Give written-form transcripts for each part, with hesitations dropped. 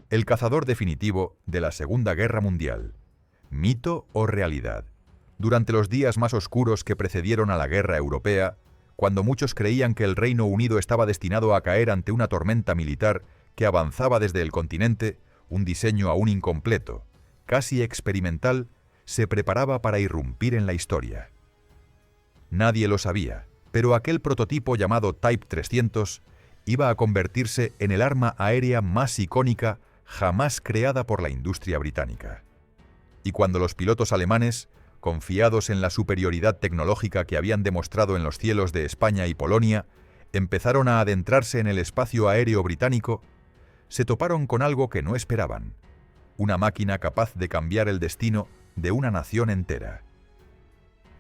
El cazador definitivo de la Segunda Guerra Mundial. ¿Mito o realidad? Durante los días más oscuros que precedieron a la guerra europea, cuando muchos creían que el Reino Unido estaba destinado a caer ante una tormenta militar que avanzaba desde el continente, un diseño aún incompleto, casi experimental, se preparaba para irrumpir en la historia. Nadie lo sabía, pero aquel prototipo llamado Type 300 iba a convertirse en el arma aérea más icónica jamás creada por la industria británica. Y cuando los pilotos alemanes, confiados en la superioridad tecnológica que habían demostrado en los cielos de España y Polonia, empezaron a adentrarse en el espacio aéreo británico, se toparon con algo que no esperaban: una máquina capaz de cambiar el destino de una nación entera.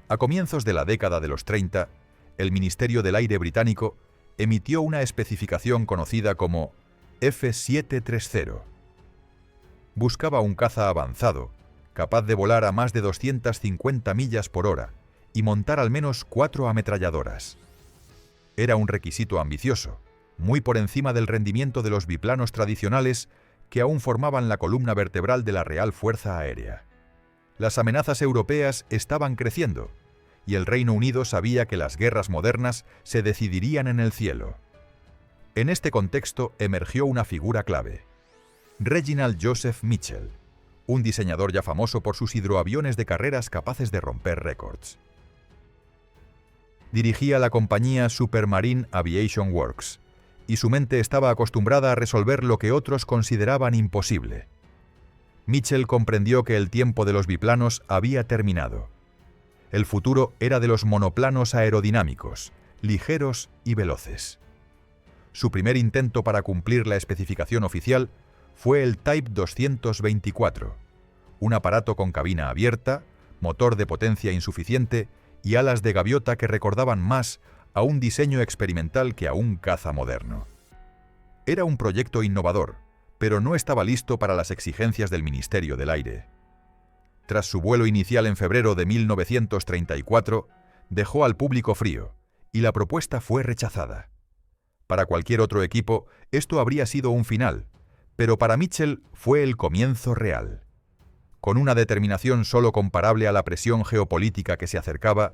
A comienzos de la década de los 30, el Ministerio del Aire británico emitió una especificación conocida como F-730. Buscaba un caza avanzado, capaz de volar a más de 250 millas por hora y montar al menos 4 ametralladoras. Era un requisito ambicioso, muy por encima del rendimiento de los biplanos tradicionales que aún formaban la columna vertebral de la Real Fuerza Aérea. Las amenazas europeas estaban creciendo, y el Reino Unido sabía que las guerras modernas se decidirían en el cielo. En este contexto emergió una figura clave: Reginald Joseph Mitchell, un diseñador ya famoso por sus hidroaviones de carreras capaces de romper récords. Dirigía la compañía Supermarine Aviation Works, y su mente estaba acostumbrada a resolver lo que otros consideraban imposible. Mitchell comprendió que el tiempo de los biplanos había terminado. El futuro era de los monoplanos aerodinámicos, ligeros y veloces. Su primer intento para cumplir la especificación oficial fue el Type 224, un aparato con cabina abierta, motor de potencia insuficiente y alas de gaviota que recordaban más a un diseño experimental que a un caza moderno. Era un proyecto innovador, pero no estaba listo para las exigencias del Ministerio del Aire. Tras su vuelo inicial en febrero de 1934, dejó al público frío, y la propuesta fue rechazada. Para cualquier otro equipo, esto habría sido un final, pero para Mitchell fue el comienzo real. Con una determinación solo comparable a la presión geopolítica que se acercaba,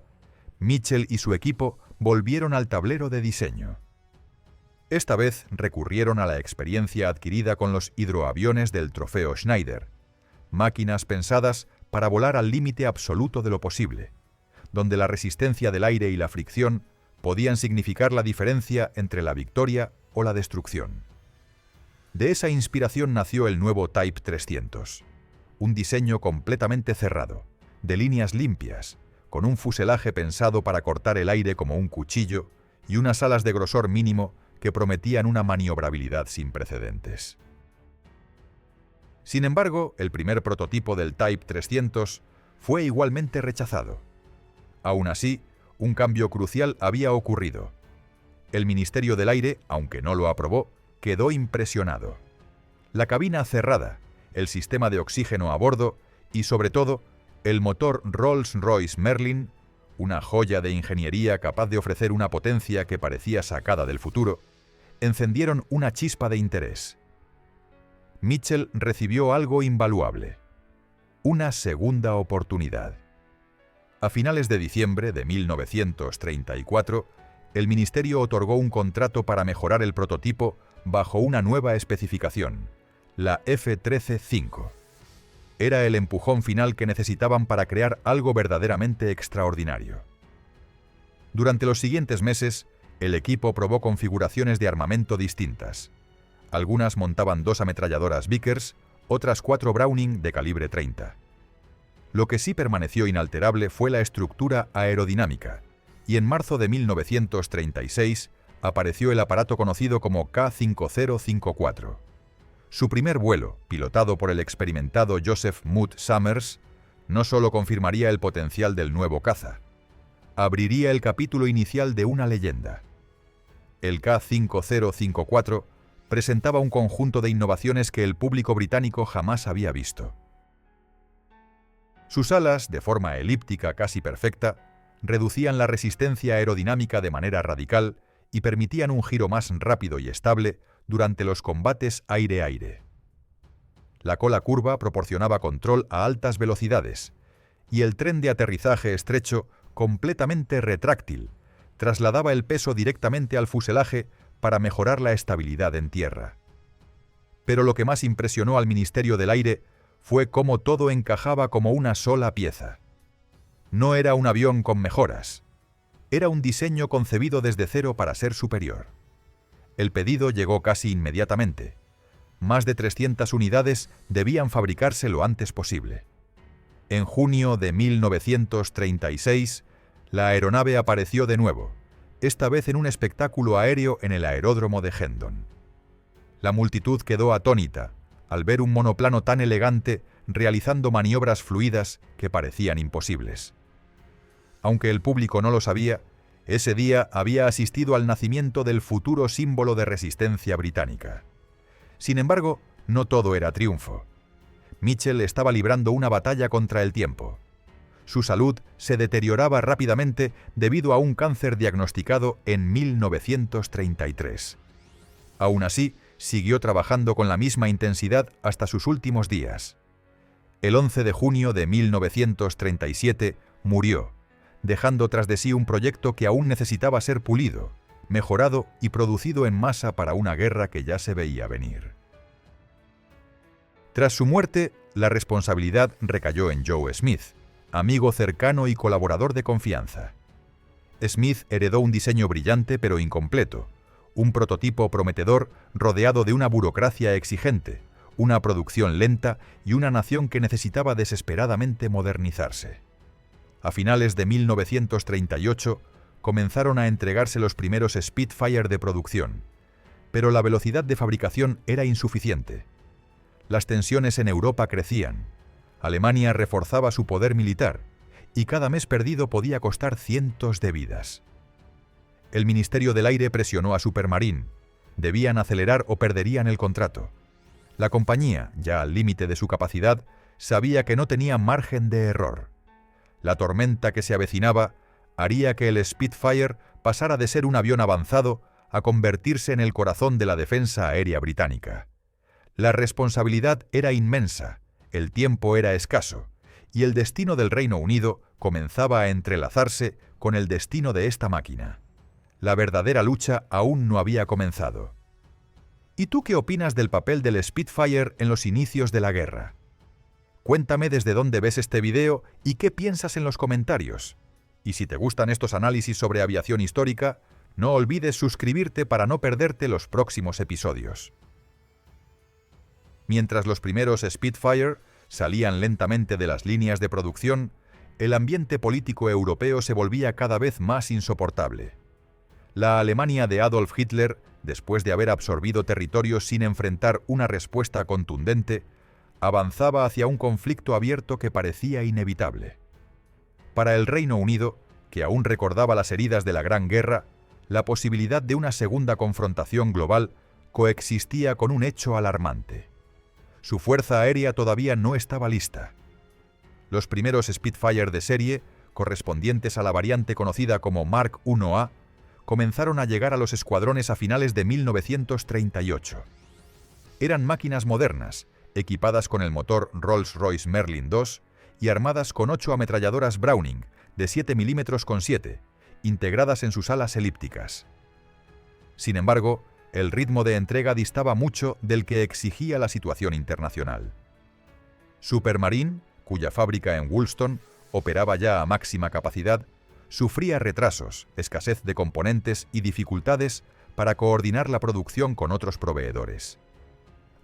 Mitchell y su equipo volvieron al tablero de diseño. Esta vez recurrieron a la experiencia adquirida con los hidroaviones del Trofeo Schneider, máquinas pensadas para volar al límite absoluto de lo posible, donde la resistencia del aire y la fricción podían significar la diferencia entre la victoria o la destrucción. De esa inspiración nació el nuevo Type 300, un diseño completamente cerrado, de líneas limpias, con un fuselaje pensado para cortar el aire como un cuchillo y unas alas de grosor mínimo que prometían una maniobrabilidad sin precedentes. Sin embargo, el primer prototipo del Type 300 fue igualmente rechazado. Aún así, un cambio crucial había ocurrido. El Ministerio del Aire, aunque no lo aprobó, quedó impresionado. La cabina cerrada, el sistema de oxígeno a bordo y, sobre todo, el motor Rolls-Royce Merlin, una joya de ingeniería capaz de ofrecer una potencia que parecía sacada del futuro, encendieron una chispa de interés. Mitchell recibió algo invaluable: una segunda oportunidad. A finales de diciembre de 1934, el Ministerio otorgó un contrato para mejorar el prototipo bajo una nueva especificación, la F-13-5. Era el empujón final que necesitaban para crear algo verdaderamente extraordinario. Durante los siguientes meses, el equipo probó configuraciones de armamento distintas. Algunas montaban 2 ametralladoras Vickers, otras 4 Browning de calibre 30. Lo que sí permaneció inalterable fue la estructura aerodinámica, y en marzo de 1936 apareció el aparato conocido como K-5054. Su primer vuelo, pilotado por el experimentado Joseph Mudd Summers, no solo confirmaría el potencial del nuevo caza, abriría el capítulo inicial de una leyenda. El K-5054 presentaba un conjunto de innovaciones que el público británico jamás había visto. Sus alas, de forma elíptica casi perfecta, reducían la resistencia aerodinámica de manera radical y permitían un giro más rápido y estable durante los combates aire-aire. La cola curva proporcionaba control a altas velocidades, y el tren de aterrizaje estrecho, completamente retráctil, trasladaba el peso directamente al fuselaje para mejorar la estabilidad en tierra. Pero lo que más impresionó al Ministerio del Aire fue cómo todo encajaba como una sola pieza. No era un avión con mejoras. Era un diseño concebido desde cero para ser superior. El pedido llegó casi inmediatamente. Más de 300 unidades debían fabricarse lo antes posible. En junio de 1936, la aeronave apareció de nuevo, esta vez en un espectáculo aéreo en el aeródromo de Hendon. La multitud quedó atónita al ver un monoplano tan elegante realizando maniobras fluidas que parecían imposibles. Aunque el público no lo sabía, ese día había asistido al nacimiento del futuro símbolo de resistencia británica. Sin embargo, no todo era triunfo. Mitchell estaba librando una batalla contra el tiempo. Su salud se deterioraba rápidamente debido a un cáncer diagnosticado en 1933. Aún así, siguió trabajando con la misma intensidad hasta sus últimos días. El 11 de junio de 1937 murió, dejando tras de sí un proyecto que aún necesitaba ser pulido, mejorado y producido en masa para una guerra que ya se veía venir. Tras su muerte, la responsabilidad recayó en Joe Smith, amigo cercano y colaborador de confianza. Smith heredó un diseño brillante pero incompleto, un prototipo prometedor rodeado de una burocracia exigente, una producción lenta y una nación que necesitaba desesperadamente modernizarse. A finales de 1938 comenzaron a entregarse los primeros Spitfire de producción, pero la velocidad de fabricación era insuficiente. Las tensiones en Europa crecían, Alemania reforzaba su poder militar y cada mes perdido podía costar cientos de vidas. El Ministerio del Aire presionó a Supermarine, debían acelerar o perderían el contrato. La compañía, ya al límite de su capacidad, sabía que no tenía margen de error. La tormenta que se avecinaba haría que el Spitfire pasara de ser un avión avanzado a convertirse en el corazón de la defensa aérea británica. La responsabilidad era inmensa, el tiempo era escaso, y el destino del Reino Unido comenzaba a entrelazarse con el destino de esta máquina. La verdadera lucha aún no había comenzado. ¿Y tú qué opinas del papel del Spitfire en los inicios de la guerra? Cuéntame desde dónde ves este video y qué piensas en los comentarios. Y si te gustan estos análisis sobre aviación histórica, no olvides suscribirte para no perderte los próximos episodios. Mientras los primeros Spitfire salían lentamente de las líneas de producción, el ambiente político europeo se volvía cada vez más insoportable. La Alemania de Adolf Hitler, después de haber absorbido territorios sin enfrentar una respuesta contundente, avanzaba hacia un conflicto abierto que parecía inevitable. Para el Reino Unido, que aún recordaba las heridas de la Gran Guerra, la posibilidad de una segunda confrontación global coexistía con un hecho alarmante. Su fuerza aérea todavía no estaba lista. Los primeros Spitfire de serie, correspondientes a la variante conocida como Mark I-A, comenzaron a llegar a los escuadrones a finales de 1938. Eran máquinas modernas, equipadas con el motor Rolls-Royce Merlin II y armadas con 8 ametralladoras Browning de 7 mm con 7, integradas en sus alas elípticas. Sin embargo, el ritmo de entrega distaba mucho del que exigía la situación internacional. Supermarine, cuya fábrica en Woolston operaba ya a máxima capacidad, sufría retrasos, escasez de componentes y dificultades para coordinar la producción con otros proveedores.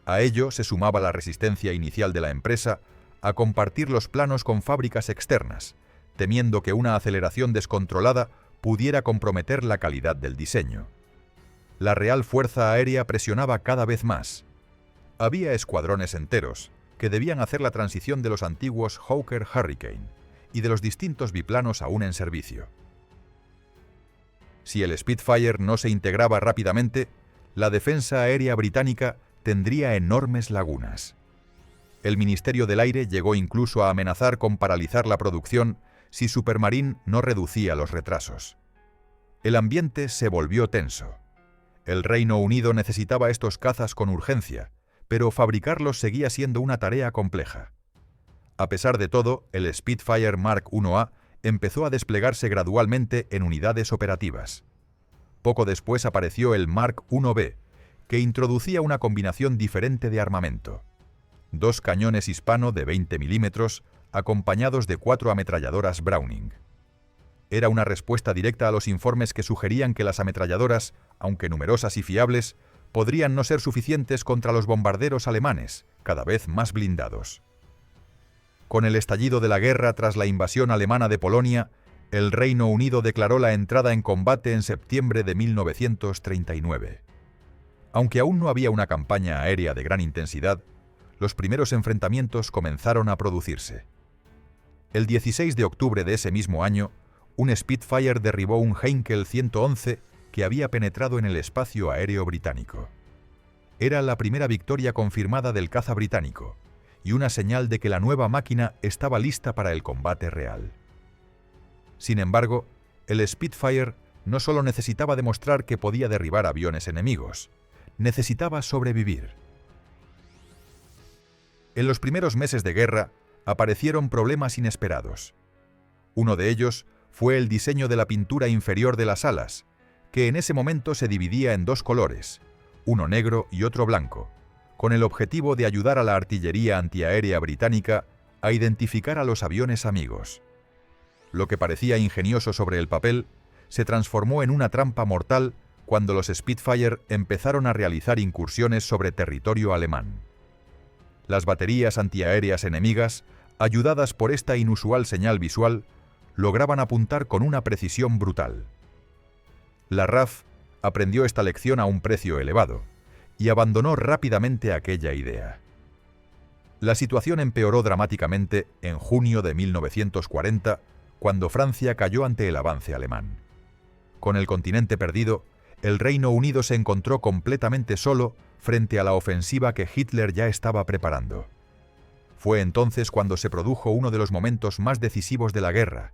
A ello se sumaba la resistencia inicial de la empresa a compartir los planos con fábricas externas, temiendo que una aceleración descontrolada pudiera comprometer la calidad del diseño. La Real Fuerza Aérea presionaba cada vez más. Había escuadrones enteros que debían hacer la transición de los antiguos Hawker Hurricane y de los distintos biplanos aún en servicio. Si el Spitfire no se integraba rápidamente, la defensa aérea británica tendría enormes lagunas. El Ministerio del Aire llegó incluso a amenazar con paralizar la producción si Supermarine no reducía los retrasos. El ambiente se volvió tenso. El Reino Unido necesitaba estos cazas con urgencia, pero fabricarlos seguía siendo una tarea compleja. A pesar de todo, el Spitfire Mark I-A empezó a desplegarse gradualmente en unidades operativas. Poco después apareció el Mark I-B, que introducía una combinación diferente de armamento. 2 cañones Hispano de 20 milímetros, acompañados de 4 ametralladoras Browning. Era una respuesta directa a los informes que sugerían que las ametralladoras, aunque numerosas y fiables, podrían no ser suficientes contra los bombarderos alemanes, cada vez más blindados. Con el estallido de la guerra tras la invasión alemana de Polonia, el Reino Unido declaró la entrada en combate en septiembre de 1939. Aunque aún no había una campaña aérea de gran intensidad, los primeros enfrentamientos comenzaron a producirse. El 16 de octubre de ese mismo año, un Spitfire derribó un Heinkel 111 que había penetrado en el espacio aéreo británico. Era la primera victoria confirmada del caza británico y una señal de que la nueva máquina estaba lista para el combate real. Sin embargo, el Spitfire no solo necesitaba demostrar que podía derribar aviones enemigos, necesitaba sobrevivir. En los primeros meses de guerra aparecieron problemas inesperados. Uno de ellos fue el diseño de la pintura inferior de las alas, que en ese momento se dividía en 2 colores, uno negro y otro blanco, con el objetivo de ayudar a la artillería antiaérea británica a identificar a los aviones amigos. Lo que parecía ingenioso sobre el papel se transformó en una trampa mortal cuando los Spitfire empezaron a realizar incursiones sobre territorio alemán. Las baterías antiaéreas enemigas, ayudadas por esta inusual señal visual, lograban apuntar con una precisión brutal. La RAF aprendió esta lección a un precio elevado y abandonó rápidamente aquella idea. La situación empeoró dramáticamente en junio de 1940, cuando Francia cayó ante el avance alemán. Con el continente perdido, el Reino Unido se encontró completamente solo frente a la ofensiva que Hitler ya estaba preparando. Fue entonces cuando se produjo uno de los momentos más decisivos de la guerra,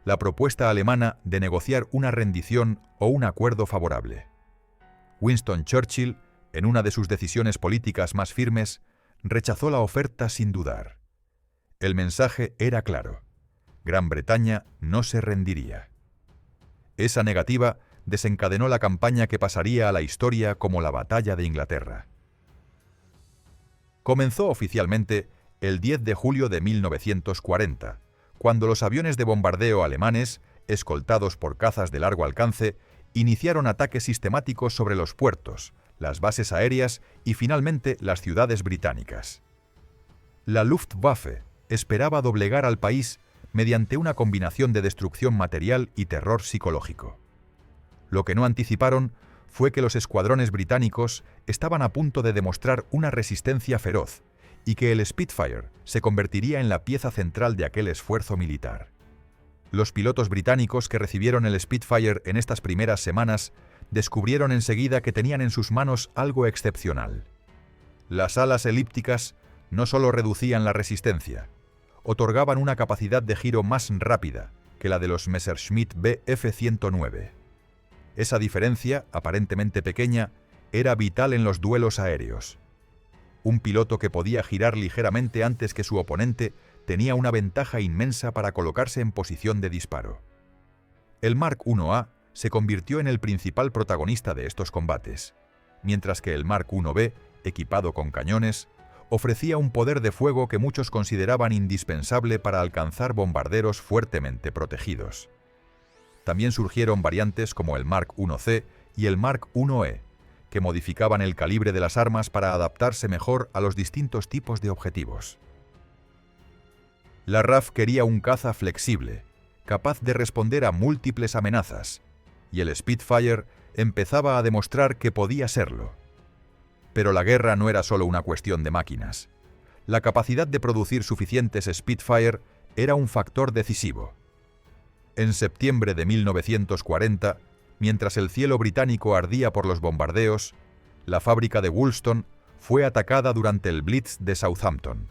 la propuesta alemana de negociar una rendición o un acuerdo favorable. Winston Churchill, en una de sus decisiones políticas más firmes, rechazó la oferta sin dudar. El mensaje era claro: Gran Bretaña no se rendiría. Esa negativa desencadenó la campaña que pasaría a la historia como la Batalla de Inglaterra. Comenzó oficialmente el 10 de julio de 1940, cuando los aviones de bombardeo alemanes, escoltados por cazas de largo alcance, iniciaron ataques sistemáticos sobre los puertos, las bases aéreas y finalmente las ciudades británicas. La Luftwaffe esperaba doblegar al país mediante una combinación de destrucción material y terror psicológico. Lo que no anticiparon fue que los escuadrones británicos estaban a punto de demostrar una resistencia feroz y que el Spitfire se convertiría en la pieza central de aquel esfuerzo militar. Los pilotos británicos que recibieron el Spitfire en estas primeras semanas descubrieron enseguida que tenían en sus manos algo excepcional. Las alas elípticas no solo reducían la resistencia, otorgaban una capacidad de giro más rápida que la de los Messerschmitt Bf 109. Esa diferencia, aparentemente pequeña, era vital en los duelos aéreos. Un piloto que podía girar ligeramente antes que su oponente tenía una ventaja inmensa para colocarse en posición de disparo. El Mark I-A se convirtió en el principal protagonista de estos combates, mientras que el Mark I-B, equipado con cañones, ofrecía un poder de fuego que muchos consideraban indispensable para alcanzar bombarderos fuertemente protegidos. También surgieron variantes como el Mark I-C y el Mark I-E, que modificaban el calibre de las armas para adaptarse mejor a los distintos tipos de objetivos. La RAF quería un caza flexible, capaz de responder a múltiples amenazas, y el Spitfire empezaba a demostrar que podía serlo. Pero la guerra no era solo una cuestión de máquinas. La capacidad de producir suficientes Spitfire era un factor decisivo. En septiembre de 1940, mientras el cielo británico ardía por los bombardeos, la fábrica de Woolston fue atacada durante el Blitz de Southampton.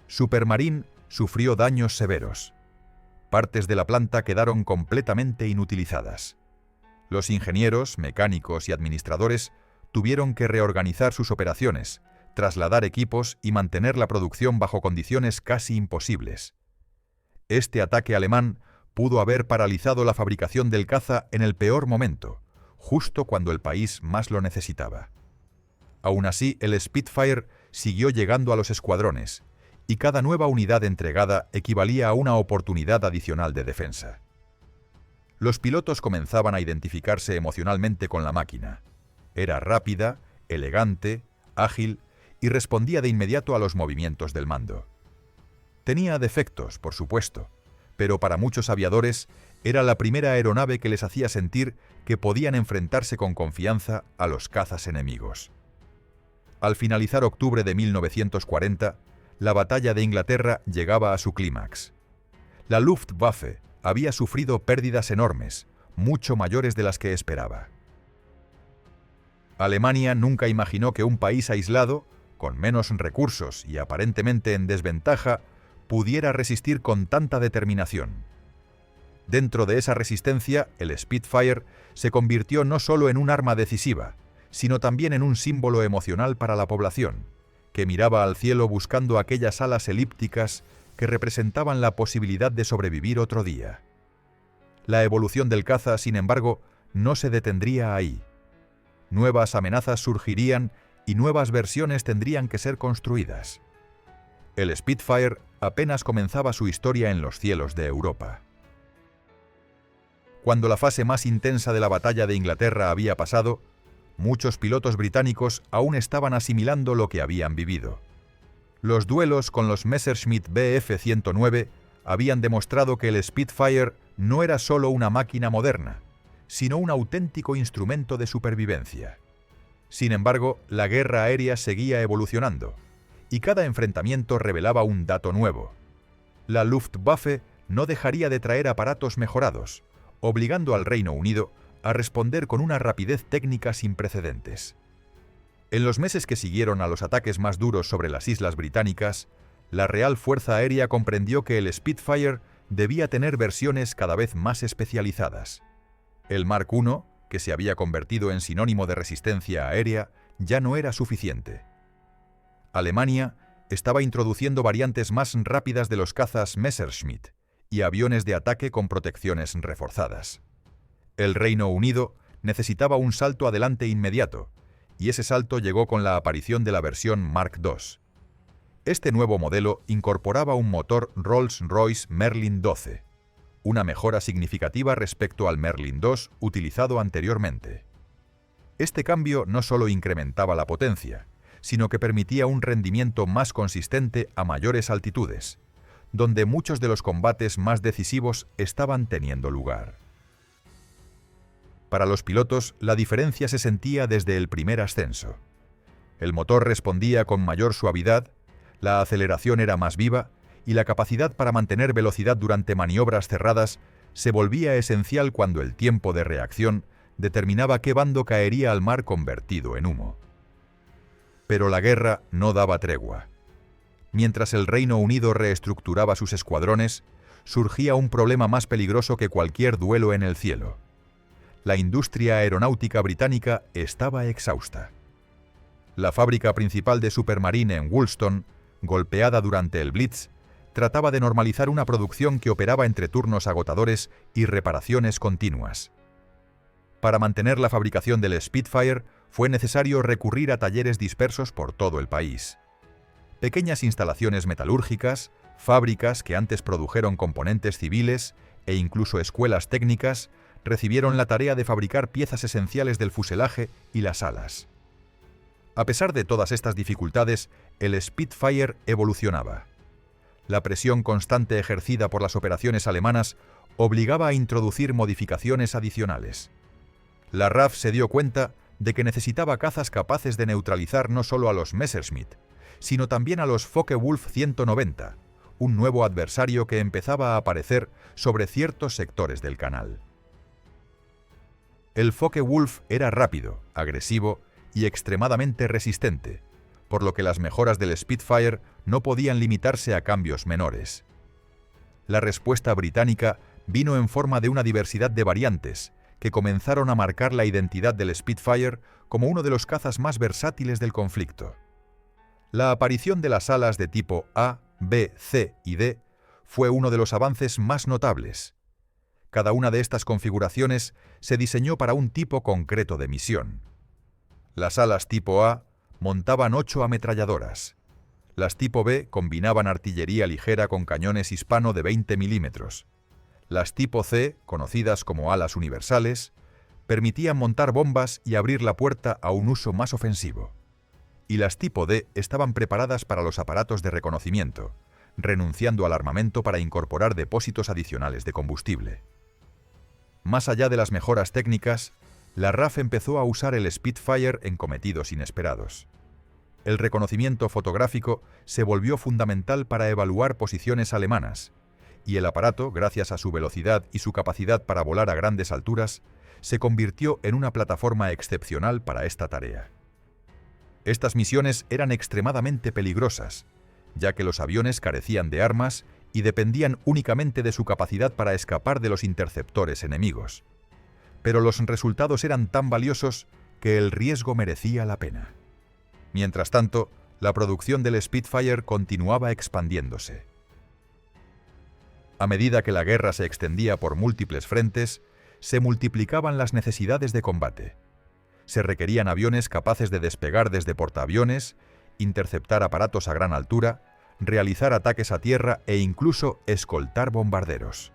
Supermarine sufrió daños severos. Partes de la planta quedaron completamente inutilizadas. Los ingenieros, mecánicos y administradores tuvieron que reorganizar sus operaciones, trasladar equipos y mantener la producción bajo condiciones casi imposibles. Este ataque alemán pudo haber paralizado la fabricación del caza en el peor momento, justo cuando el país más lo necesitaba. Aún así, el Spitfire siguió llegando a los escuadrones, y cada nueva unidad entregada equivalía a una oportunidad adicional de defensa. Los pilotos comenzaban a identificarse emocionalmente con la máquina. Era rápida, elegante, ágil y respondía de inmediato a los movimientos del mando. Tenía defectos, por supuesto, pero para muchos aviadores era la primera aeronave que les hacía sentir que podían enfrentarse con confianza a los cazas enemigos. Al finalizar octubre de 1940, la batalla de Inglaterra llegaba a su clímax. La Luftwaffe había sufrido pérdidas enormes, mucho mayores de las que esperaba. Alemania nunca imaginó que un país aislado, con menos recursos y aparentemente en desventaja, pudiera resistir con tanta determinación. Dentro de esa resistencia, el Spitfire se convirtió no solo en un arma decisiva, sino también en un símbolo emocional para la población, que miraba al cielo buscando aquellas alas elípticas que representaban la posibilidad de sobrevivir otro día. La evolución del caza, sin embargo, no se detendría ahí. Nuevas amenazas surgirían y nuevas versiones tendrían que ser construidas. El Spitfire apenas comenzaba su historia en los cielos de Europa. Cuando la fase más intensa de la batalla de Inglaterra había pasado, muchos pilotos británicos aún estaban asimilando lo que habían vivido. Los duelos con los Messerschmitt Bf-109 habían demostrado que el Spitfire no era solo una máquina moderna, sino un auténtico instrumento de supervivencia. Sin embargo, la guerra aérea seguía evolucionando, y cada enfrentamiento revelaba un dato nuevo. La Luftwaffe no dejaría de traer aparatos mejorados, obligando al Reino Unido a responder con una rapidez técnica sin precedentes. En los meses que siguieron a los ataques más duros sobre las islas británicas, la Real Fuerza Aérea comprendió que el Spitfire debía tener versiones cada vez más especializadas. El Mark I, que se había convertido en sinónimo de resistencia aérea, ya no era suficiente. Alemania estaba introduciendo variantes más rápidas de los cazas Messerschmitt y aviones de ataque con protecciones reforzadas. El Reino Unido necesitaba un salto adelante inmediato, y ese salto llegó con la aparición de la versión Mark II. Este nuevo modelo incorporaba un motor Rolls-Royce Merlin 12, una mejora significativa respecto al Merlin II utilizado anteriormente. Este cambio no solo incrementaba la potencia, sino que permitía un rendimiento más consistente a mayores altitudes, donde muchos de los combates más decisivos estaban teniendo lugar. Para los pilotos, la diferencia se sentía desde el primer ascenso. El motor respondía con mayor suavidad, la aceleración era más viva y la capacidad para mantener velocidad durante maniobras cerradas se volvía esencial cuando el tiempo de reacción determinaba qué bando caería al mar convertido en humo. Pero la guerra no daba tregua. Mientras el Reino Unido reestructuraba sus escuadrones, surgía un problema más peligroso que cualquier duelo en el cielo. La industria aeronáutica británica estaba exhausta. La fábrica principal de Supermarine en Woolston, golpeada durante el Blitz, trataba de normalizar una producción que operaba entre turnos agotadores y reparaciones continuas. Para mantener la fabricación del Spitfire, fue necesario recurrir a talleres dispersos por todo el país. Pequeñas instalaciones metalúrgicas, fábricas que antes produjeron componentes civiles e incluso escuelas técnicas recibieron la tarea de fabricar piezas esenciales del fuselaje y las alas. A pesar de todas estas dificultades, el Spitfire evolucionaba. La presión constante ejercida por las operaciones alemanas obligaba a introducir modificaciones adicionales. La RAF se dio cuenta de que necesitaba cazas capaces de neutralizar no solo a los Messerschmitt, sino también a los Focke-Wulf 190, un nuevo adversario que empezaba a aparecer sobre ciertos sectores del canal. El Focke-Wulf era rápido, agresivo y extremadamente resistente, por lo que las mejoras del Spitfire no podían limitarse a cambios menores. La respuesta británica vino en forma de una diversidad de variantes que comenzaron a marcar la identidad del Spitfire como uno de los cazas más versátiles del conflicto. La aparición de las alas de tipo A, B, C y D fue uno de los avances más notables. Cada una de estas configuraciones se diseñó para un tipo concreto de misión. Las alas tipo A montaban 8 ametralladoras. Las tipo B combinaban artillería ligera con cañones hispano de 20 milímetros. Las tipo C, conocidas como alas universales, permitían montar bombas y abrir la puerta a un uso más ofensivo. Y las tipo D estaban preparadas para los aparatos de reconocimiento, renunciando al armamento para incorporar depósitos adicionales de combustible. Más allá de las mejoras técnicas, la RAF empezó a usar el Spitfire en cometidos inesperados. El reconocimiento fotográfico se volvió fundamental para evaluar posiciones alemanas, y el aparato, gracias a su velocidad y su capacidad para volar a grandes alturas, se convirtió en una plataforma excepcional para esta tarea. Estas misiones eran extremadamente peligrosas, ya que los aviones carecían de armas y dependían únicamente de su capacidad para escapar de los interceptores enemigos. Pero los resultados eran tan valiosos que el riesgo merecía la pena. Mientras tanto, la producción del Spitfire continuaba expandiéndose. A medida que la guerra se extendía por múltiples frentes, se multiplicaban las necesidades de combate. Se requerían aviones capaces de despegar desde portaaviones, interceptar aparatos a gran altura, realizar ataques a tierra e incluso escoltar bombarderos.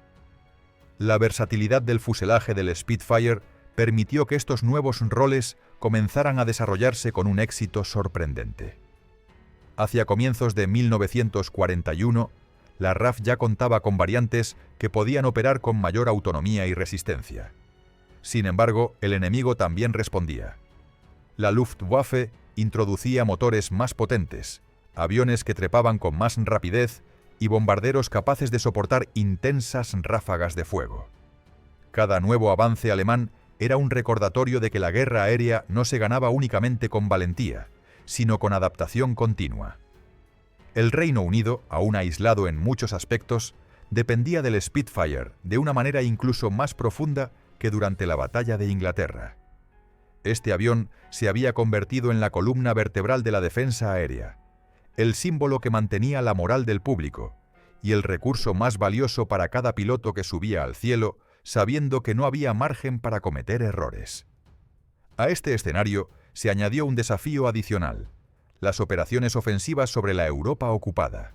La versatilidad del fuselaje del Spitfire permitió que estos nuevos roles comenzaran a desarrollarse con un éxito sorprendente. Hacia comienzos de 1941, la RAF ya contaba con variantes que podían operar con mayor autonomía y resistencia. Sin embargo, el enemigo también respondía. La Luftwaffe introducía motores más potentes, aviones que trepaban con más rapidez y bombarderos capaces de soportar intensas ráfagas de fuego. Cada nuevo avance alemán era un recordatorio de que la guerra aérea no se ganaba únicamente con valentía, sino con adaptación continua. El Reino Unido, aún aislado en muchos aspectos, dependía del Spitfire de una manera incluso más profunda que durante la batalla de Inglaterra. Este avión se había convertido en la columna vertebral de la defensa aérea, el símbolo que mantenía la moral del público y el recurso más valioso para cada piloto que subía al cielo, sabiendo que no había margen para cometer errores. A este escenario se añadió un desafío adicional: las operaciones ofensivas sobre la Europa ocupada.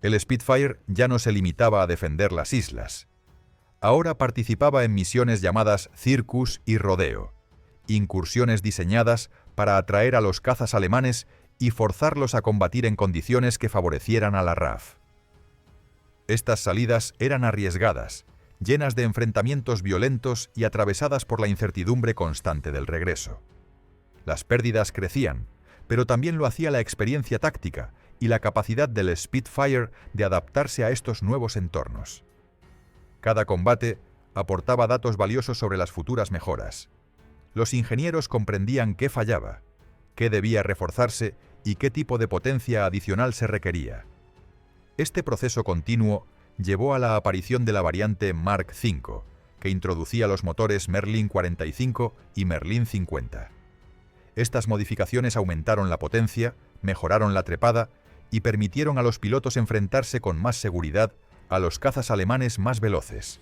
El Spitfire ya no se limitaba a defender las islas. Ahora participaba en misiones llamadas Circus y Rodeo, incursiones diseñadas para atraer a los cazas alemanes y forzarlos a combatir en condiciones que favorecieran a la RAF. Estas salidas eran arriesgadas, llenas de enfrentamientos violentos y atravesadas por la incertidumbre constante del regreso. Las pérdidas crecían, pero también lo hacía la experiencia táctica y la capacidad del Spitfire de adaptarse a estos nuevos entornos. Cada combate aportaba datos valiosos sobre las futuras mejoras. Los ingenieros comprendían qué fallaba, qué debía reforzarse y qué tipo de potencia adicional se requería. Este proceso continuo llevó a la aparición de la variante Mark V, que introducía los motores Merlin 45 y Merlin 50. Estas modificaciones aumentaron la potencia, mejoraron la trepada y permitieron a los pilotos enfrentarse con más seguridad a los cazas alemanes más veloces.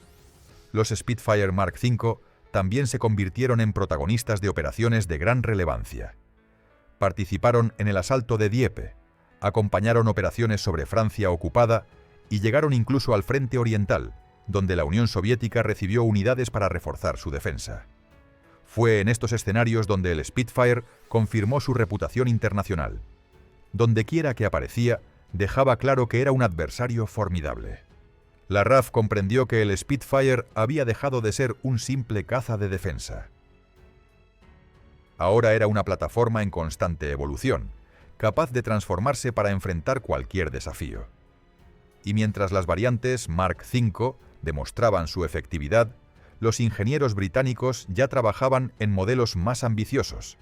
Los Spitfire Mark V también se convirtieron en protagonistas de operaciones de gran relevancia. Participaron en el asalto de Dieppe, acompañaron operaciones sobre Francia ocupada y llegaron incluso al frente oriental, donde la Unión Soviética recibió unidades para reforzar su defensa. Fue en estos escenarios donde el Spitfire confirmó su reputación internacional. Dondequiera que aparecía, dejaba claro que era un adversario formidable. La RAF comprendió que el Spitfire había dejado de ser un simple caza de defensa. Ahora era una plataforma en constante evolución, capaz de transformarse para enfrentar cualquier desafío. Y mientras las variantes Mark V demostraban su efectividad, los ingenieros británicos ya trabajaban en modelos más ambiciosos,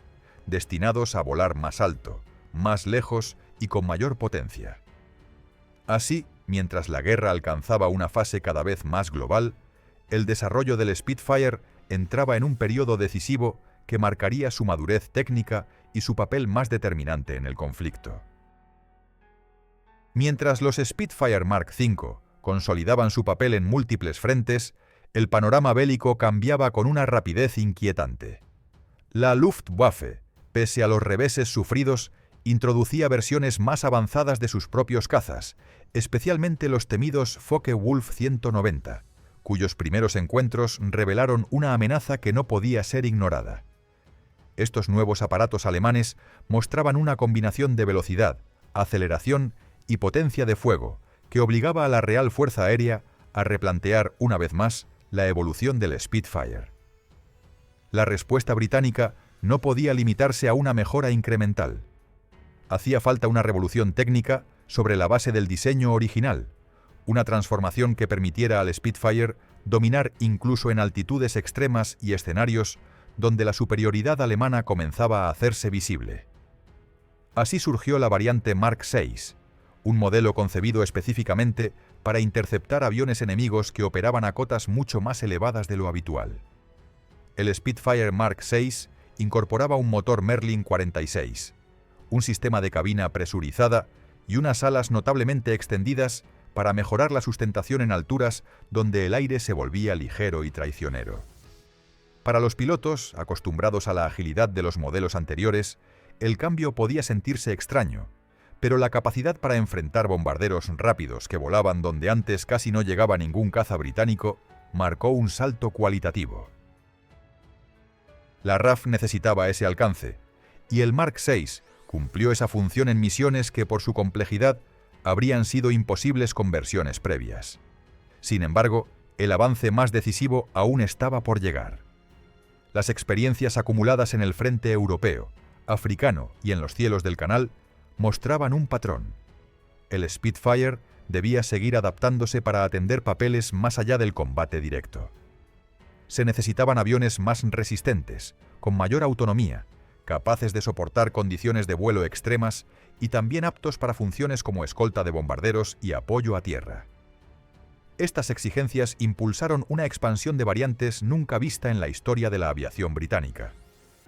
destinados a volar más alto, más lejos y con mayor potencia. Así, mientras la guerra alcanzaba una fase cada vez más global, el desarrollo del Spitfire entraba en un periodo decisivo que marcaría su madurez técnica y su papel más determinante en el conflicto. Mientras los Spitfire Mark V consolidaban su papel en múltiples frentes, el panorama bélico cambiaba con una rapidez inquietante. La Luftwaffe, pese a los reveses sufridos, introducía versiones más avanzadas de sus propios cazas, especialmente los temidos Focke-Wulf 190, cuyos primeros encuentros revelaron una amenaza que no podía ser ignorada. Estos nuevos aparatos alemanes mostraban una combinación de velocidad, aceleración y potencia de fuego que obligaba a la Real Fuerza Aérea a replantear una vez más la evolución del Spitfire. La respuesta británica no podía limitarse a una mejora incremental. Hacía falta una revolución técnica sobre la base del diseño original, una transformación que permitiera al Spitfire dominar incluso en altitudes extremas y escenarios donde la superioridad alemana comenzaba a hacerse visible. Así surgió la variante Mark VI, un modelo concebido específicamente para interceptar aviones enemigos que operaban a cotas mucho más elevadas de lo habitual. El Spitfire Mark VI incorporaba un motor Merlin 46, un sistema de cabina presurizada y unas alas notablemente extendidas para mejorar la sustentación en alturas donde el aire se volvía ligero y traicionero. Para los pilotos, acostumbrados a la agilidad de los modelos anteriores, el cambio podía sentirse extraño, pero la capacidad para enfrentar bombarderos rápidos que volaban donde antes casi no llegaba ningún caza británico marcó un salto cualitativo. La RAF necesitaba ese alcance, y el Mark VI cumplió esa función en misiones que por su complejidad habrían sido imposibles con versiones previas. Sin embargo, el avance más decisivo aún estaba por llegar. Las experiencias acumuladas en el frente europeo, africano y en los cielos del Canal mostraban un patrón. El Spitfire debía seguir adaptándose para atender papeles más allá del combate directo. Se necesitaban aviones más resistentes, con mayor autonomía, capaces de soportar condiciones de vuelo extremas y también aptos para funciones como escolta de bombarderos y apoyo a tierra. Estas exigencias impulsaron una expansión de variantes nunca vista en la historia de la aviación británica.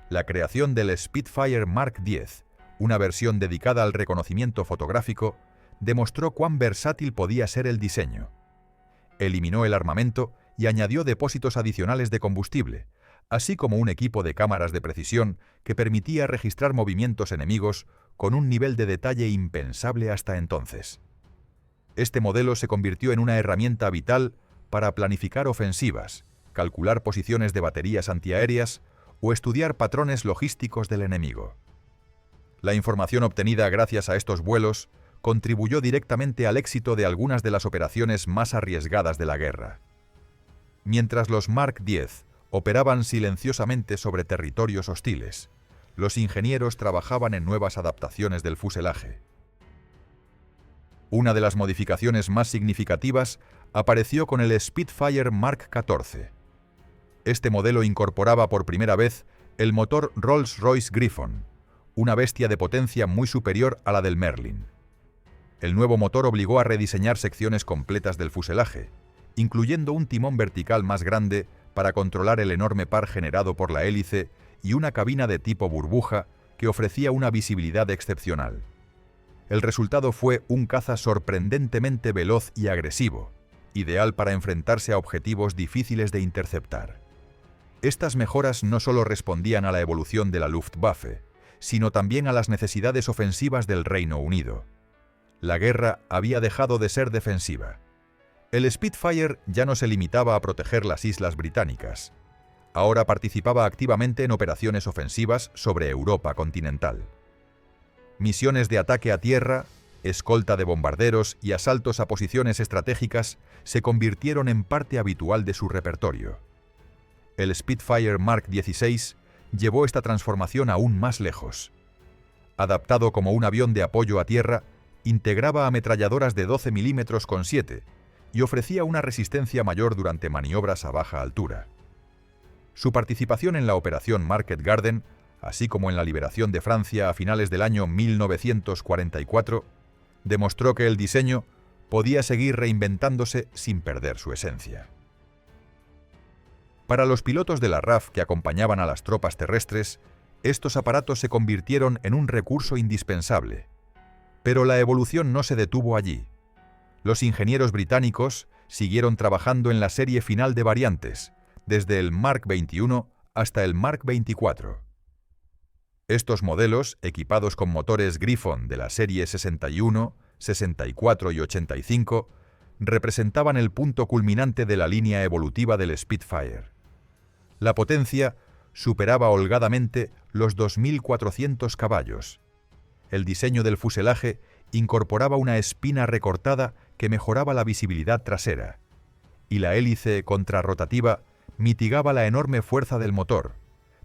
La creación del Spitfire Mark X, una versión dedicada al reconocimiento fotográfico, demostró cuán versátil podía ser el diseño. Eliminó el armamento y añadió depósitos adicionales de combustible, así como un equipo de cámaras de precisión que permitía registrar movimientos enemigos con un nivel de detalle impensable hasta entonces. Este modelo se convirtió en una herramienta vital para planificar ofensivas, calcular posiciones de baterías antiaéreas o estudiar patrones logísticos del enemigo. La información obtenida gracias a estos vuelos contribuyó directamente al éxito de algunas de las operaciones más arriesgadas de la guerra. Mientras los Mark X operaban silenciosamente sobre territorios hostiles, los ingenieros trabajaban en nuevas adaptaciones del fuselaje. Una de las modificaciones más significativas apareció con el Spitfire Mark XIV. Este modelo incorporaba por primera vez el motor Rolls-Royce Griffon, una bestia de potencia muy superior a la del Merlin. El nuevo motor obligó a rediseñar secciones completas del fuselaje, incluyendo un timón vertical más grande para controlar el enorme par generado por la hélice y una cabina de tipo burbuja que ofrecía una visibilidad excepcional. El resultado fue un caza sorprendentemente veloz y agresivo, ideal para enfrentarse a objetivos difíciles de interceptar. Estas mejoras no solo respondían a la evolución de la Luftwaffe, sino también a las necesidades ofensivas del Reino Unido. La guerra había dejado de ser defensiva. El Spitfire ya no se limitaba a proteger las islas británicas. Ahora participaba activamente en operaciones ofensivas sobre Europa continental. Misiones de ataque a tierra, escolta de bombarderos y asaltos a posiciones estratégicas se convirtieron en parte habitual de su repertorio. El Spitfire Mark XVI llevó esta transformación aún más lejos. Adaptado como un avión de apoyo a tierra, integraba ametralladoras de 12 milímetros con 7 y ofrecía una resistencia mayor durante maniobras a baja altura. Su participación en la operación Market Garden, así como en la liberación de Francia a finales del año 1944, demostró que el diseño podía seguir reinventándose sin perder su esencia. Para los pilotos de la RAF que acompañaban a las tropas terrestres, estos aparatos se convirtieron en un recurso indispensable. Pero la evolución no se detuvo allí. Los ingenieros británicos siguieron trabajando en la serie final de variantes, desde el Mark XXI hasta el Mark XXIV. Estos modelos, equipados con motores Griffon de la serie 61, 64 y 85, representaban el punto culminante de la línea evolutiva del Spitfire. La potencia superaba holgadamente los 2.400 caballos. El diseño del fuselaje incorporaba una espina recortada que mejoraba la visibilidad trasera, y la hélice contrarrotativa mitigaba la enorme fuerza del motor,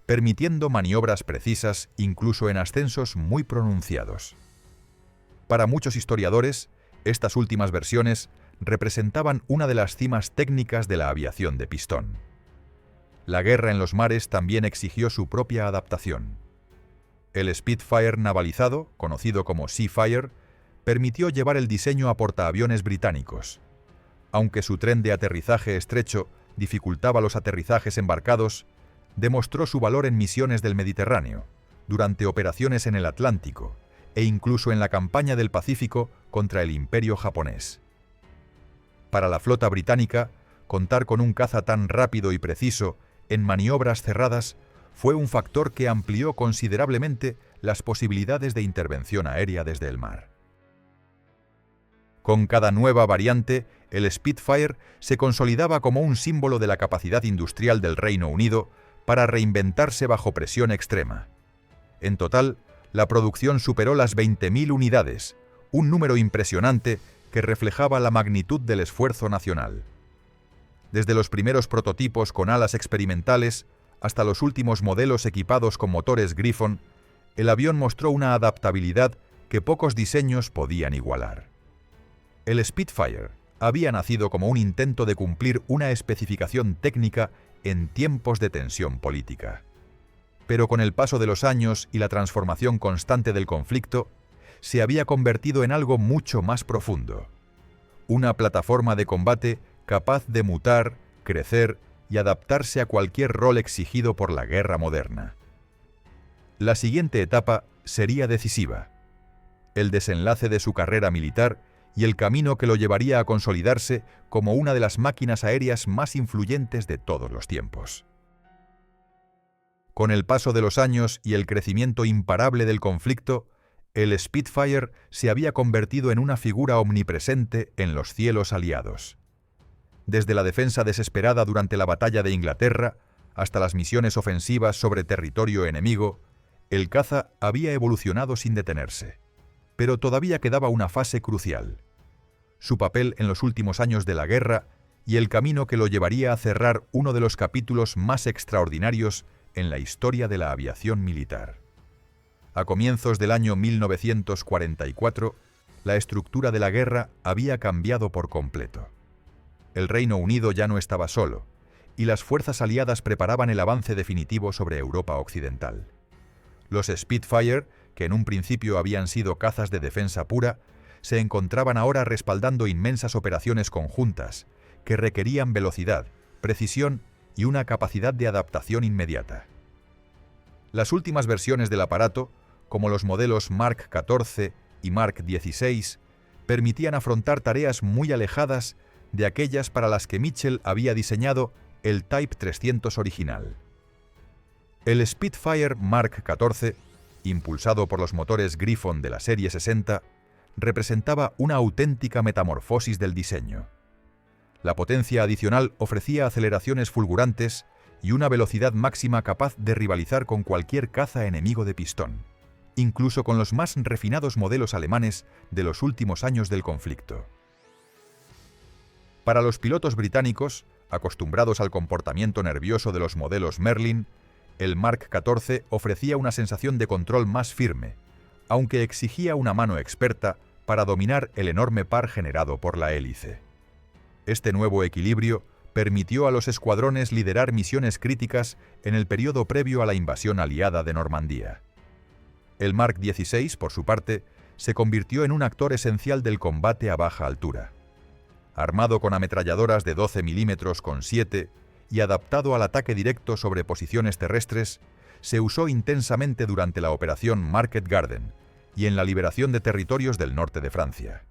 permitiendo maniobras precisas incluso en ascensos muy pronunciados. Para muchos historiadores, estas últimas versiones representaban una de las cimas técnicas de la aviación de pistón. La guerra en los mares también exigió su propia adaptación. El Spitfire navalizado, conocido como Seafire, permitió llevar el diseño a portaaviones británicos. Aunque su tren de aterrizaje estrecho dificultaba los aterrizajes embarcados, demostró su valor en misiones del Mediterráneo, durante operaciones en el Atlántico e incluso en la campaña del Pacífico contra el Imperio japonés. Para la flota británica, contar con un caza tan rápido y preciso en maniobras cerradas fue un factor que amplió considerablemente las posibilidades de intervención aérea desde el mar. Con cada nueva variante, el Spitfire se consolidaba como un símbolo de la capacidad industrial del Reino Unido para reinventarse bajo presión extrema. En total, la producción superó las 20.000 unidades, un número impresionante que reflejaba la magnitud del esfuerzo nacional. Desde los primeros prototipos con alas experimentales hasta los últimos modelos equipados con motores Griffon, el avión mostró una adaptabilidad que pocos diseños podían igualar. El Spitfire había nacido como un intento de cumplir una especificación técnica en tiempos de tensión política. Pero con el paso de los años y la transformación constante del conflicto, se había convertido en algo mucho más profundo. Una plataforma de combate capaz de mutar, crecer y adaptarse a cualquier rol exigido por la guerra moderna. La siguiente etapa sería decisiva: el desenlace de su carrera militar y el camino que lo llevaría a consolidarse como una de las máquinas aéreas más influyentes de todos los tiempos. Con el paso de los años y el crecimiento imparable del conflicto, el Spitfire se había convertido en una figura omnipresente en los cielos aliados. Desde la defensa desesperada durante la Batalla de Inglaterra hasta las misiones ofensivas sobre territorio enemigo, el caza había evolucionado sin detenerse. Pero todavía quedaba una fase crucial: su papel en los últimos años de la guerra y el camino que lo llevaría a cerrar uno de los capítulos más extraordinarios en la historia de la aviación militar. A comienzos del año 1944, la estructura de la guerra había cambiado por completo. El Reino Unido ya no estaba solo, y las fuerzas aliadas preparaban el avance definitivo sobre Europa Occidental. Los Spitfire, que en un principio habían sido cazas de defensa pura, se encontraban ahora respaldando inmensas operaciones conjuntas, que requerían velocidad, precisión y una capacidad de adaptación inmediata. Las últimas versiones del aparato, como los modelos Mark XIV y Mark XVI, permitían afrontar tareas muy alejadas de aquellas para las que Mitchell había diseñado el Type 300 original. El Spitfire Mark XIV, impulsado por los motores Griffon de la serie 60, representaba una auténtica metamorfosis del diseño. La potencia adicional ofrecía aceleraciones fulgurantes y una velocidad máxima capaz de rivalizar con cualquier caza enemigo de pistón, incluso con los más refinados modelos alemanes de los últimos años del conflicto. Para los pilotos británicos, acostumbrados al comportamiento nervioso de los modelos Merlin, el Mark XIV ofrecía una sensación de control más firme, aunque exigía una mano experta para dominar el enorme par generado por la hélice. Este nuevo equilibrio permitió a los escuadrones liderar misiones críticas en el periodo previo a la invasión aliada de Normandía. El Mark XVI, por su parte, se convirtió en un actor esencial del combate a baja altura. Armado con ametralladoras de 12 mm con 7 y adaptado al ataque directo sobre posiciones terrestres, se usó intensamente durante la Operación Market Garden y en la liberación de territorios del norte de Francia.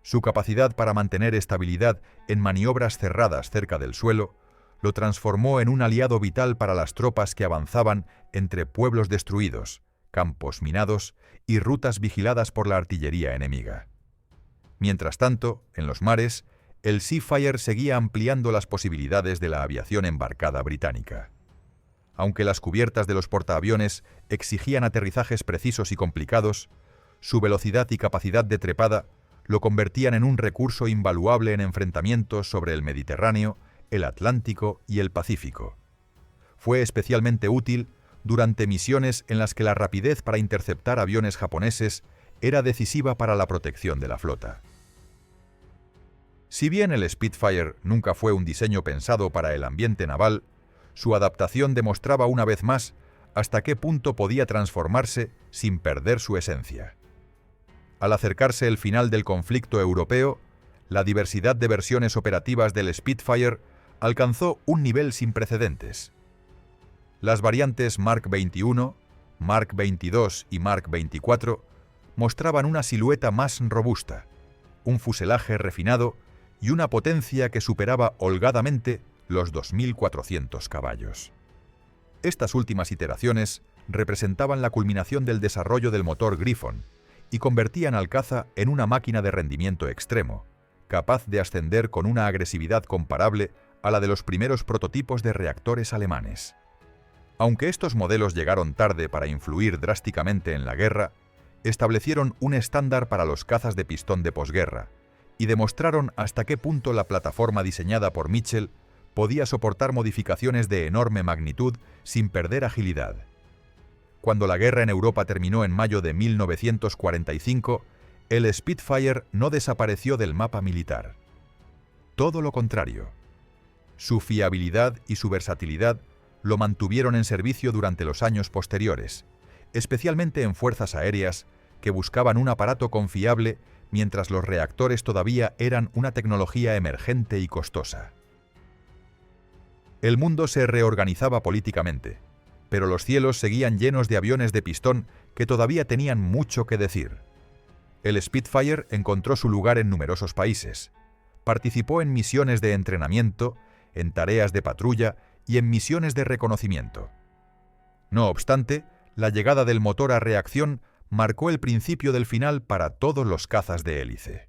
Su capacidad para mantener estabilidad en maniobras cerradas cerca del suelo lo transformó en un aliado vital para las tropas que avanzaban entre pueblos destruidos, campos minados y rutas vigiladas por la artillería enemiga. Mientras tanto, en los mares, el Seafire seguía ampliando las posibilidades de la aviación embarcada británica. Aunque las cubiertas de los portaaviones exigían aterrizajes precisos y complicados, su velocidad y capacidad de trepada lo convertían en un recurso invaluable en enfrentamientos sobre el Mediterráneo, el Atlántico y el Pacífico. Fue especialmente útil durante misiones en las que la rapidez para interceptar aviones japoneses era decisiva para la protección de la flota. Si bien el Spitfire nunca fue un diseño pensado para el ambiente naval, su adaptación demostraba una vez más hasta qué punto podía transformarse sin perder su esencia. Al acercarse el final del conflicto europeo, la diversidad de versiones operativas del Spitfire alcanzó un nivel sin precedentes. Las variantes Mark 21, Mark 22 y Mark 24 mostraban una silueta más robusta, un fuselaje refinado y una potencia que superaba holgadamente los 2.400 caballos. Estas últimas iteraciones representaban la culminación del desarrollo del motor Griffon y convertían al caza en una máquina de rendimiento extremo, capaz de ascender con una agresividad comparable a la de los primeros prototipos de reactores alemanes. Aunque estos modelos llegaron tarde para influir drásticamente en la guerra, establecieron un estándar para los cazas de pistón de posguerra y demostraron hasta qué punto la plataforma diseñada por Mitchell podía soportar modificaciones de enorme magnitud sin perder agilidad. Cuando la guerra en Europa terminó en mayo de 1945, el Spitfire no desapareció del mapa militar. Todo lo contrario. Su fiabilidad y su versatilidad lo mantuvieron en servicio durante los años posteriores, especialmente en fuerzas aéreas que buscaban un aparato confiable mientras los reactores todavía eran una tecnología emergente y costosa. El mundo se reorganizaba políticamente, pero los cielos seguían llenos de aviones de pistón que todavía tenían mucho que decir. El Spitfire encontró su lugar en numerosos países, participó en misiones de entrenamiento, en tareas de patrulla y en misiones de reconocimiento. No obstante, la llegada del motor a reacción marcó el principio del final para todos los cazas de hélice.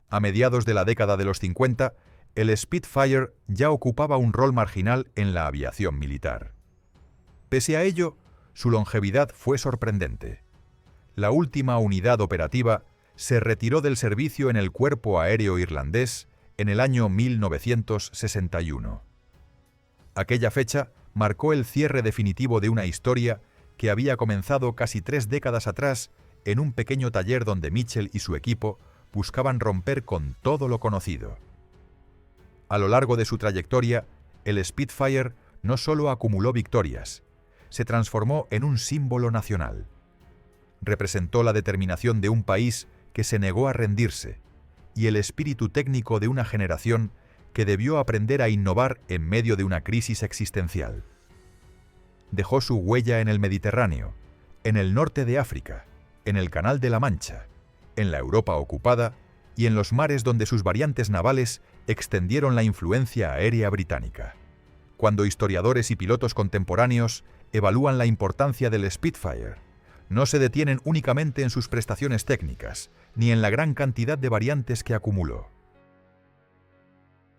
A mediados de la década de los 50, el Spitfire ya ocupaba un rol marginal en la aviación militar. Pese a ello, su longevidad fue sorprendente. La última unidad operativa se retiró del servicio en el Cuerpo Aéreo Irlandés en el año 1961. Aquella fecha marcó el cierre definitivo de una historia que había comenzado casi 3 décadas atrás en un pequeño taller donde Mitchell y su equipo buscaban romper con todo lo conocido. A lo largo de su trayectoria, el Spitfire no solo acumuló victorias, se transformó en un símbolo nacional. Representó la determinación de un país que se negó a rendirse y el espíritu técnico de una generación que debió aprender a innovar en medio de una crisis existencial. Dejó su huella en el Mediterráneo, en el norte de África, en el Canal de la Mancha, en la Europa ocupada y en los mares donde sus variantes navales extendieron la influencia aérea británica. Cuando historiadores y pilotos contemporáneos evalúan la importancia del Spitfire, no se detienen únicamente en sus prestaciones técnicas, ni en la gran cantidad de variantes que acumuló.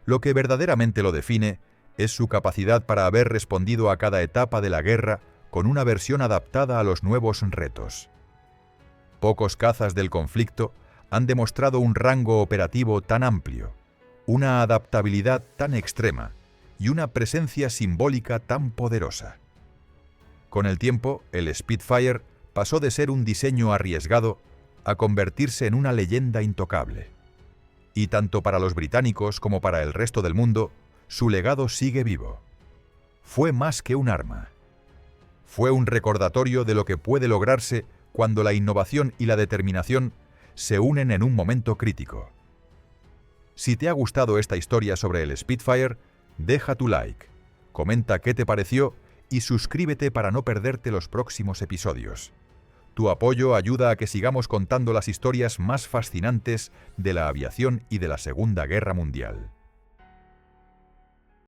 Lo que verdaderamente lo define es su capacidad para haber respondido a cada etapa de la guerra con una versión adaptada a los nuevos retos. Pocos cazas del conflicto han demostrado un rango operativo tan amplio, una adaptabilidad tan extrema y una presencia simbólica tan poderosa. Con el tiempo, el Spitfire pasó de ser un diseño arriesgado a convertirse en una leyenda intocable. Y tanto para los británicos como para el resto del mundo, su legado sigue vivo. Fue más que un arma. Fue un recordatorio de lo que puede lograrse cuando la innovación y la determinación se unen en un momento crítico. Si te ha gustado esta historia sobre el Spitfire, deja tu like, comenta qué te pareció y suscríbete para no perderte los próximos episodios. Tu apoyo ayuda a que sigamos contando las historias más fascinantes de la aviación y de la Segunda Guerra Mundial.